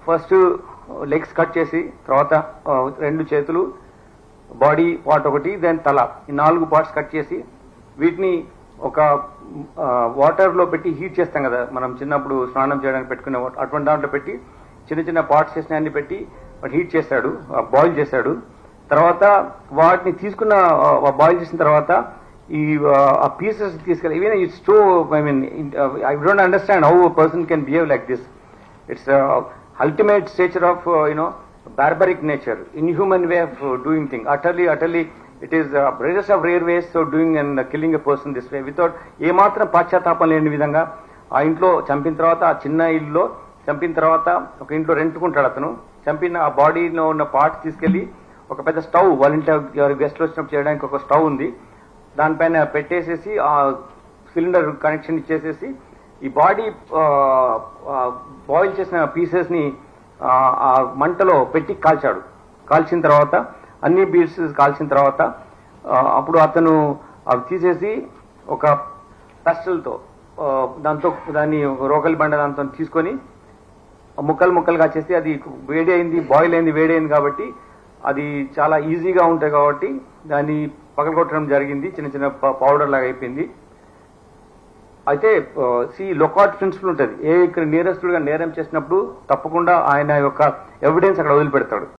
First legs cut చేసి తర్వాత 2 చేతులు, బాడీ పార్ట్ ఒకటి, దెన్ తల, ఈ 4 పార్ట్స్ కట్ చేసి వీటిని ఒక వాటర్లో పెట్టి హీట్ చేస్తాం కదా మనం చిన్నప్పుడు స్నానం చేయడానికి పెట్టుకునే అటువంటి దాంట్లో పెట్టి చిన్న చిన్న పార్ట్స్ చేసిన అన్ని పెట్టి హీట్ చేశాడు, బాయిల్ చేశాడు. తర్వాత వాటిని తీసుకున్న బాయిల్ చేసిన తర్వాత ఈ పీసెస్ తీసుకెళ్ళి even it's so I mean I don't understand how a person can behave like this. It's ultimate stature of barbaric nature, inhuman way of doing things. Utterly, it is greatest of rare ways of doing and killing a person this way without ఏ మాత్రం పాశ్చాత్తాపం లేని విధంగా. ఆ ఇంట్లో చంపిన తర్వాత, ఆ చిన్న ఇల్లులో చంపిన తర్వాత ఒక ఇంట్లో రెంట్కుంటాడు అతను. చంపిన ఆ బాడీలో ఉన్న పార్ట్ తీసుకెళ్లి ఒక పెద్ద స్టవ్, వాళ్ళ ఇంట్లో గెస్ట్లు వచ్చినప్పుడు చేయడానికి ఒక స్టవ్ ఉంది, దానిపైన పెట్టేసేసి ఆ సిలిండర్ కనెక్షన్ ఇచ్చేసేసి ఈ బాడీ బాయిల్ చేసిన పీసెస్ ని ఆ మంటలో పెట్టి కాల్చాడు. కాల్చిన తర్వాత అన్ని పీసెస్ కాల్చిన తర్వాత అప్పుడు అతను అవి తీసేసి ఒక పెస్టల్తో దాన్ని రోకలి బండ దాంతో తీసుకొని ముక్కలుగా చేసి, అది వేడి అయింది, బాయిల్ అయింది, వేడి అయింది కాబట్టి అది చాలా ఈజీగా ఉంటాయి కాబట్టి దాన్ని పగలగొట్టడం జరిగింది, చిన్న చిన్న పౌడర్ లాగా అయిపోయింది. అయితే లొకాట్ ప్రిన్సిపల్ ఉంటుంది, ఇక్కడ నేరస్తుడుగా నేరం చేసినప్పుడు తప్పకుండా ఆయన యొక్క ఎవిడెన్స్ అక్కడ వదిలిపెడతాడు.